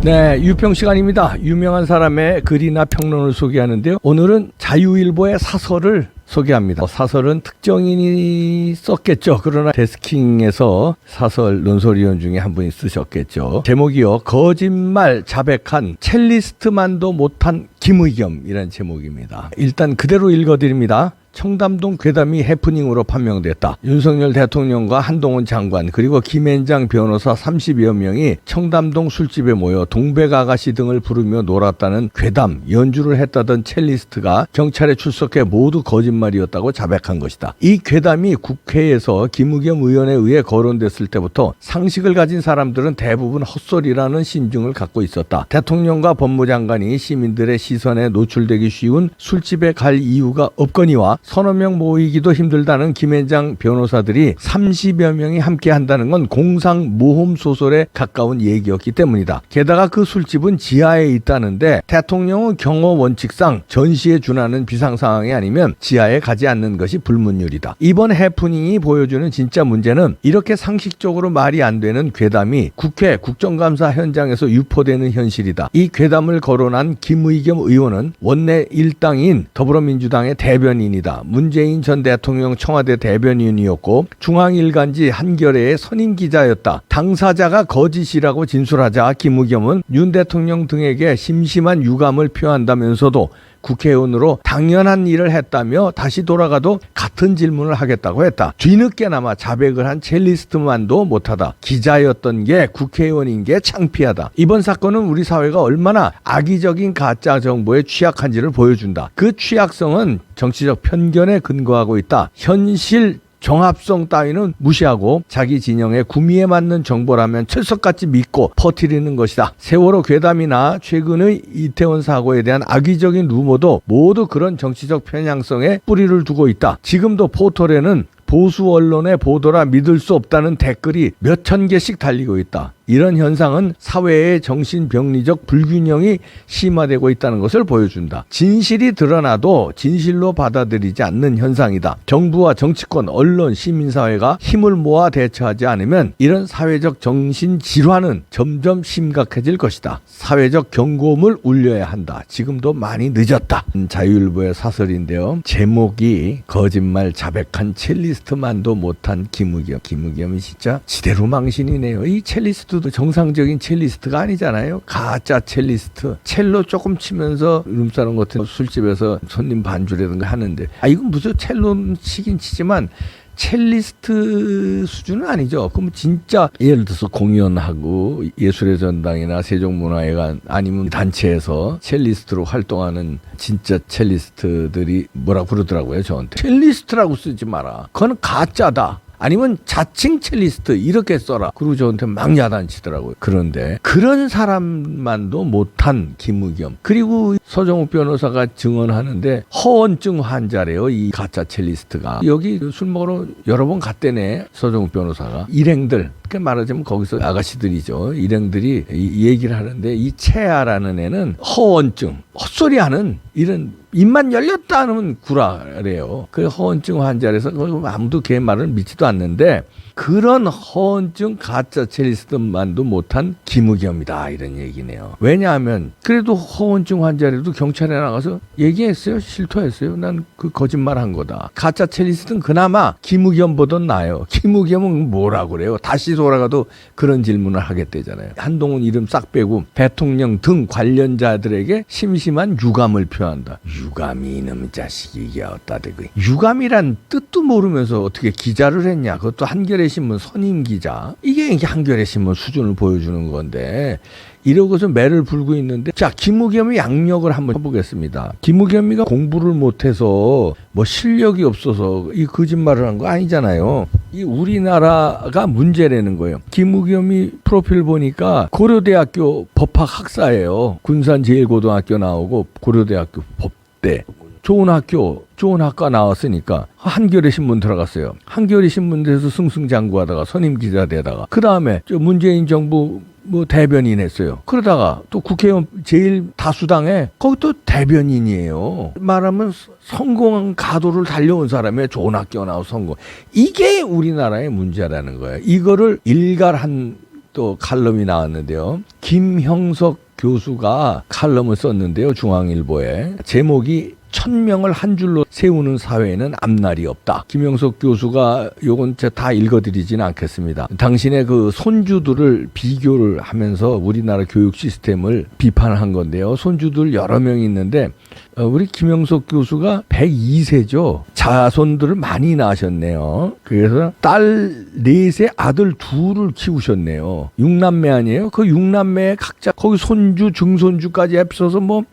네, 유평 시간입니다. 유명한 사람의 글이나 평론을 소개하는데요. 오늘은 자유일보의 사설을 소개합니다. 사설은 특정인이 썼겠죠. 그러나 데스킹에서 사설 논설위원 중에 한 분이 쓰셨겠죠. 제목이요. 거짓말 자백한 첼리스트만도 못한 김의겸이라는 제목입니다. 일단 그대로 읽어드립니다. 청담동 괴담이 해프닝으로 판명됐다. 윤석열 대통령과 한동훈 장관 그리고 김앤장 변호사 30여 명이 청담동 술집에 모여 동백 아가씨 등을 부르며 놀았다는 괴담, 연주를 했다던 첼리스트가 경찰에 출석해 모두 거짓말이었다고 자백한 것이다. 이 괴담이 국회에서 김의겸 의원에 의해 거론됐을 때부터 상식을 가진 사람들은 대부분 헛소리라는 심증을 갖고 있었다. 대통령과 법무장관이 시민들의 시선에 노출되기 쉬운 술집에 갈 이유가 없거니와 서너 명 모이기도 힘들다는 김앤장 변호사들이 30여 명이 함께 한다는 건 공상모험 소설에 가까운 얘기였기 때문이다. 게다가 그 술집은 지하에 있다는데 대통령은 경호 원칙상 전시에 준하는 비상상황이 아니면 지하에 가지 않는 것이 불문율이다. 이번 해프닝이 보여주는 진짜 문제는 이렇게 상식적으로 말이 안 되는 괴담이 국회 국정감사 현장에서 유포되는 현실이다. 이 괴담을 거론한 김의겸 의원은 원내 일당인 더불어민주당의 대변인이다. 문재인 전 대통령 청와대 대변인이었고 중앙일간지 한겨레의 선임 기자였다. 당사자가 거짓이라고 진술하자 김의겸은 윤 대통령 등에게 심심한 유감을 표한다면서도 국회의원으로 당연한 일을 했다며 다시 돌아가도 같은 질문을 하겠다고 했다. 뒤늦게나마 자백을 한 첼리스트만도 못하다. 기자였던 게 국회의원인 게 창피하다. 이번 사건은 우리 사회가 얼마나 악의적인 가짜 정보에 취약한지를 보여준다. 그 취약성은 정치적 편견에 근거하고 있다. 현실 정합성 따위는 무시하고 자기 진영의 구미에 맞는 정보라면 철석같이 믿고 퍼뜨리는 것이다. 세월호 괴담이나 최근의 이태원 사고에 대한 악의적인 루머도 모두 그런 정치적 편향성에 뿌리를 두고 있다. 지금도 포털에는 보수 언론의 보도라 믿을 수 없다는 댓글이 몇천 개씩 달리고 있다. 이런 현상은 사회의 정신병리적 불균형이 심화되고 있다는 것을 보여준다. 진실이 드러나도 진실로 받아들이지 않는 현상이다. 정부와 정치권, 언론, 시민사회가 힘을 모아 대처하지 않으면 이런 사회적 정신질환은 점점 심각해질 것이다. 사회적 경고음을 울려야 한다. 지금도 많이 늦었다. 자유일보의 사설인데요. 제목이 거짓말 자백한 첼리스트만도 못한 김의겸. 김의겸이 진짜 지대로 망신이네요. 이 첼리스트 정상적인 첼리스트가 아니잖아요. 가짜 첼리스트. 첼로 조금 치면서 룸사롱 같은 술집에서 손님 반주라든가 하는데 이건 무슨 첼로 치긴 치지만 첼리스트 수준은 아니죠. 그럼 진짜 예를 들어서 공연하고 예술의 전당이나 세종문화회관 아니면 단체에서 첼리스트로 활동하는 진짜 첼리스트들이 뭐라고 그러더라고요. 저한테. 첼리스트라고 쓰지 마라. 그건 가짜다. 아니면 자칭 첼리스트 이렇게 써라. 그리고 저한테 막 야단치더라고요. 그런데 그런 사람만도 못한 김의겸. 그리고 서정욱 변호사가 증언하는데 허언증 환자래요. 이 가짜 첼리스트가. 여기 술 먹으러 여러 번 갔대네. 서정욱 변호사가. 일행들. 그러니까 말하자면 거기서 아가씨들이죠. 일행들이 이 얘기를 하는데 이 채아라는 애는 허언증, 헛소리하는 이런 입만 열렸다 하면 구라래요. 그 허언증 환자라서 아무도 걔 말을 믿지도 않는데 그런 허언증 가짜 첼리스트만도 못한 김의겸이다 이런 얘기네요. 왜냐하면 그래도 허언증 환자라도 경찰에 나가서 얘기했어요. 실토했어요. 난 그 거짓말 한 거다. 가짜 첼리스트는 그나마 김의겸보다 나아요. 김의겸은 뭐라고 그래요. 다시 돌아가도 그런 질문을 하겠대잖아요. 한동훈 이름 싹 빼고 대통령 등 관련자들에게 심심한 유감을 표한다. 유감이 이놈의 자식이 이게 어따 대고. 유감이란 뜻도 모르면서 어떻게 기자를 했냐. 그것도 한겨레 신문 선임 기자. 이게 한겨레 신문 수준을 보여주는 건데 이러고서 매를 불고 있는데 자 김의겸의 양력을 한번 해보겠습니다. 김의겸이가 공부를 못해서 뭐 실력이 없어서 이 거짓말을 한 거 아니잖아요. 이 우리나라가 문제라는 거예요. 김의겸이 프로필 보니까 고려대학교 법학 학사예요. 군산제일고등학교 나오고 고려대학교 법대. 좋은 학과 나왔으니까 한겨레 신문 들어갔어요. 한겨레 신문에서 승승장구하다가 선임 기자 되다가 그 다음에 문재인 정부 대변인 했어요. 그러다가 또 국회의원 제일 다수당에 거기 또 대변인이에요. 말하면 성공한 가도를 달려온 사람의 좋은 학교 나와서 성공. 이게 우리나라의 문제라는 거예요. 이거를 일갈한 또 칼럼이 나왔는데요. 김형석 교수가 칼럼을 썼는데요. 중앙일보에 제목이 1000명을 한 줄로 세우는 사회에는 앞날이 없다. 김영석 교수가 요건 제가 다 읽어드리지는 않겠습니다. 당신의 그 손주들을 비교를 하면서 우리나라 교육 시스템을 비판한 건데요. 손주들 여러 명이 있는데 우리 김영석 교수가 102세죠. 자손들을 많이 낳으셨네요. 그래서 딸 4세, 아들 2을 키우셨네요. 6남매 아니에요? 그 6남매에 각자 거기 손주, 증손주까지 합쳐서 뭐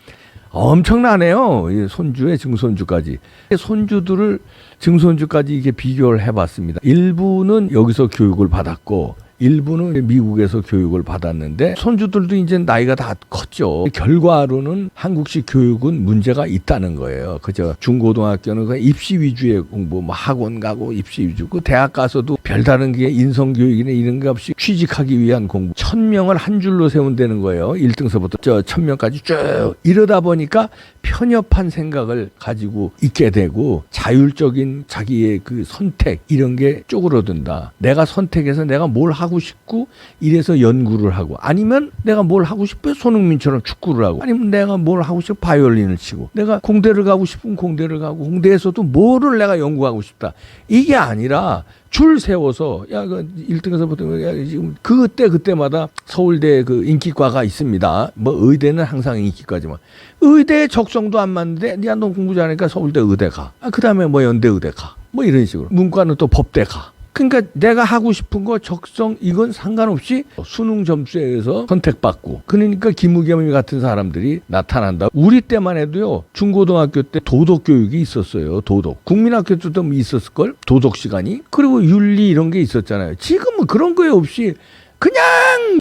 엄청나네요. 손주의 증손주까지. 손주들을 증손주까지 이게 비교를 해봤습니다. 일부는 여기서 교육을 받았고 일부는 미국에서 교육을 받았는데 손주들도 이제 나이가 다 컸죠. 결과로는 한국식 교육은 문제가 있다는 거예요. 그죠? 중고등학교는 그냥 입시 위주의 공부, 뭐 학원 가고 입시 위주고 대학 가서도 별다른 게 인성교육이나 이런 게 없이 취직하기 위한 공부. 1000명을 한 줄로 세운다는 거예요. 1등서부터 1000명까지 쭉. 이러다 보니까 편협한 생각을 가지고 있게 되고 자율적인 자기의 그 선택 이런 게 쪼그러든다. 내가 선택해서 내가 뭘 하고 싶고 이래서 연구를 하고 아니면 내가 뭘 하고 싶어요. 손흥민처럼 축구를 하고 아니면 내가 뭘 하고 싶어 바이올린을 치고 내가 공대를 가고 싶으면 공대를 가고 공대에서도 뭐를 내가 연구하고 싶다. 이게 아니라 줄 세워서 야, 그 1등에서부터 야, 지금 그때마다 서울대 그 인기과가 있습니다. 뭐 의대는 항상 인기과지만 의대의 적성도 안 맞는데 야, 너 공부 잘하니까 서울대 의대 가. 그다음에 뭐 연대 의대 가. 뭐 이런 식으로. 문과는 또 법대 가. 그러니까 내가 하고 싶은 거 적성 이건 상관없이 수능 점수에 의해서 선택받고 그러니까 김우겸이 같은 사람들이 나타난다. 우리 때만 해도요. 중고등학교 때 도덕 교육이 있었어요. 도덕. 국민학교 때도 있었을걸? 도덕 시간이. 그리고 윤리 이런 게 있었잖아요. 지금은 그런 거에 없이 그냥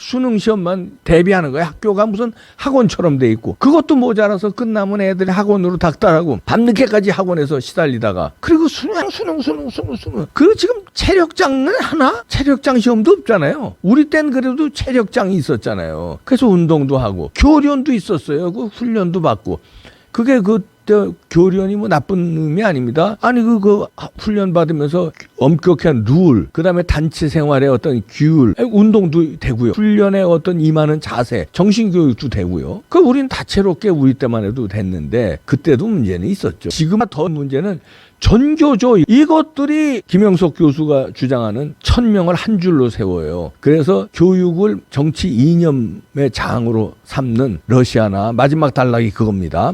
수능 시험만 대비하는 거예요. 학교가 무슨 학원처럼 돼 있고 그것도 모자라서 끝나면 애들이 학원으로 닥달하고 밤늦게까지 학원에서 시달리다가 그리고 수능 그 지금 체력장은 하나? 체력장 시험도 없잖아요. 우리 땐 그래도 체력장이 있었잖아요. 그래서 운동도 하고 교련도 있었어요. 그 훈련도 받고 그게 교련이 뭐 나쁜 의미 아닙니다. 아니 그 훈련 받으면서 엄격한 룰, 그다음에 단체 생활의 어떤 규율, 운동도 되고요. 훈련의 어떤 임하는 자세, 정신 교육도 되고요. 그 우린 다채롭게 우리 때만 해도 됐는데 그때도 문제는 있었죠. 지금 더 문제는 전교조 이것들이 김영석 교수가 주장하는 1000명을 한 줄로 세워요. 그래서 교육을 정치 이념의 장으로 삼는 러시아나 마지막 단락이 그겁니다.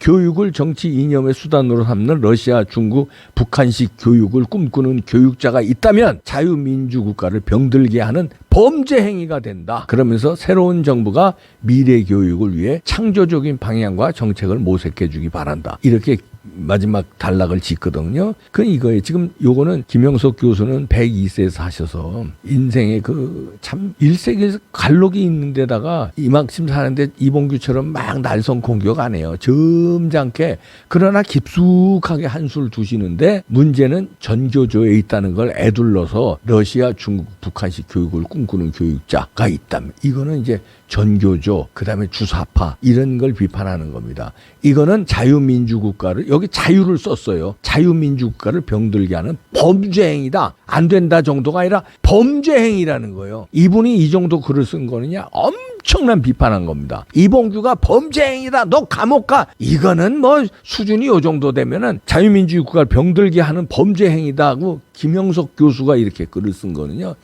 교육을 정치 이념의 수단으로 삼는 러시아, 중국, 북한식 교육을 꿈꾸는 교육자가 있다면 자유민주국가를 병들게 하는 범죄 행위가 된다. 그러면서 새로운 정부가 미래 교육을 위해 창조적인 방향과 정책을 모색해 주기 바란다. 이렇게 마지막 단락을 짓거든요. 그 이거예요. 지금 요거는 김영석 교수는 102세에서 하셔서 인생의 그 참 1세기에서 갈록이 있는 데다가 이만큼 사는데 이봉규처럼 막 날선 공격 안 해요. 점잖게 그러나 깊숙하게 한술 두시는데 문제는 전교조에 있다는 걸 애둘러서 러시아, 중국, 북한식 교육을 꿈꾸는 교육자가 있다면 이거는 이제 전교조, 그다음에 주사파 이런 걸 비판하는 겁니다. 이거는 자유민주국가를 여기 자유를 썼어요. 자유민주국가를 병들게 하는 범죄행위다. 안 된다 정도가 아니라 범죄행위라는 거예요. 이분이 이 정도 글을 쓴 거느냐? 엄청난 비판한 겁니다. 이봉규가 범죄행위다. 너 감옥 가. 이거는 뭐 수준이 요 정도 되면은 자유민주국가를 병들게 하는 범죄행위다 하고 김영석 교수가 이렇게 글을 쓴 거는요.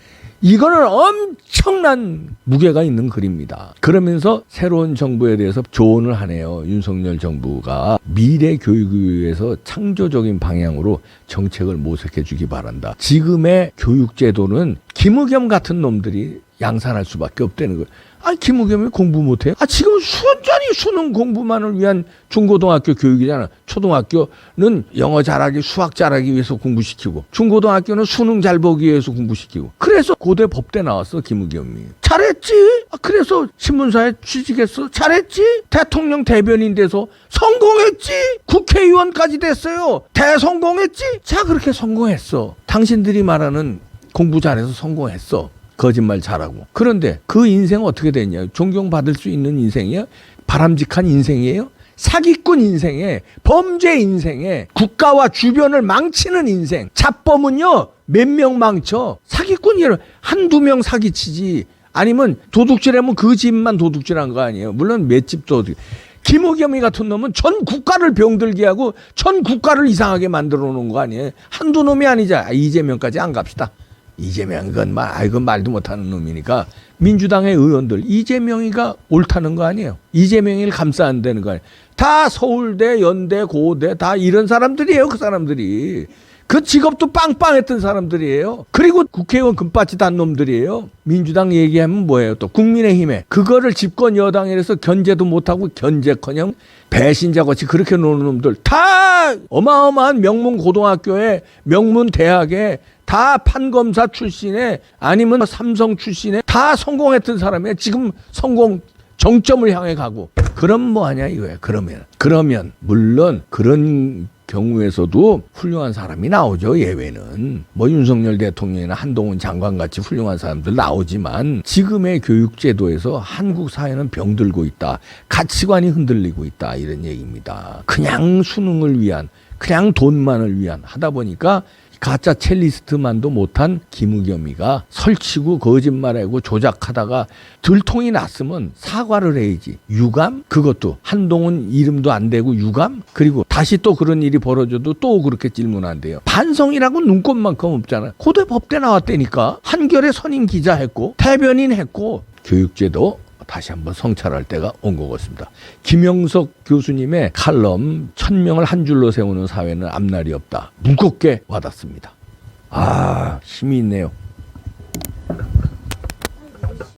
이거는 엄청난 무게가 있는 글입니다. 그러면서 새로운 정부에 대해서 조언을 하네요. 윤석열 정부가 미래 교육을 위해서 창조적인 방향으로 정책을 모색해 주기 바란다. 지금의 교육제도는 김우겸 같은 놈들이 양산할 수밖에 없다는 거예요. 아니 김우겸이 공부 못해요? 지금 순전히 수능 공부만을 위한 중고등학교 교육이잖아. 초등학교는 영어 잘하기, 수학 잘하기 위해서 공부시키고 중고등학교는 수능 잘 보기 위해서 공부시키고 그래서 고대 법대 나왔어 김우겸이. 잘했지? 그래서 신문사에 취직했어. 잘했지? 대통령 대변인 돼서 성공했지? 국회의원까지 됐어요. 대성공했지? 자 그렇게 성공했어. 당신들이 말하는 공부 잘해서 성공했어. 거짓말 잘하고. 그런데 그 인생은 어떻게 됐냐? 존경받을 수 있는 인생이야? 바람직한 인생이에요? 사기꾼 인생에, 범죄 인생에, 국가와 주변을 망치는 인생. 잡범은요, 몇 명 망쳐. 사기꾼이 한두 명 사기치지. 아니면 도둑질하면 그 집만 도둑질한 거 아니에요. 물론 몇 집도. 김우겸이 같은 놈은 전 국가를 병들게 하고 전 국가를 이상하게 만들어 놓은 거 아니에요. 한두 놈이 아니자. 이재명까지 안 갑시다. 이재명 이건 말도 못하는 놈이니까 민주당의 의원들 이재명이가 옳다는 거 아니에요. 이재명이를 감싸 안 되는 거 아니에요. 다 서울대, 연대, 고대 다 이런 사람들이에요. 그 사람들이. 그 직업도 빵빵했던 사람들이에요. 그리고 국회의원 금바지 단 놈들이에요. 민주당 얘기하면 뭐예요? 또 국민의힘에 그거를 집권 여당이라서 견제도 못하고 견제커녕 배신자같이 그렇게 노는 놈들 다 어마어마한 명문 고등학교에 명문 대학에 다 판검사 출신에 아니면 삼성 출신에 다 성공했던 사람이에요. 지금 성공 정점을 향해 가고. 그럼 뭐하냐 이거예요. 그러면 물론 그런 경우에서도 훌륭한 사람이 나오죠. 예외는 뭐 윤석열 대통령이나 한동훈 장관같이 훌륭한 사람들 나오지만 지금의 교육제도에서 한국 사회는 병들고 있다. 가치관이 흔들리고 있다. 이런 얘기입니다. 그냥 수능을 위한 그냥 돈만을 위한 하다 보니까 가짜 첼리스트만도 못한 김우겸이가 설치고 거짓말하고 조작하다가 들통이 났으면 사과를 해야지. 유감? 그것도 한동훈 이름도 안 대고 유감? 그리고 다시 또 그런 일이 벌어져도 또 그렇게 질문한대요. 반성이라고 눈꼽만큼 없잖아. 고대 법대 나왔다니까. 한겨레 선임 기자 했고 대변인 했고 교육제도 다시 한번 성찰할 때가 온 것 같습니다. 김영석 교수님의 칼럼 1000명을 한 줄로 세우는 사회는 앞날이 없다. 무겁게 와닿습니다. 힘이 있네요.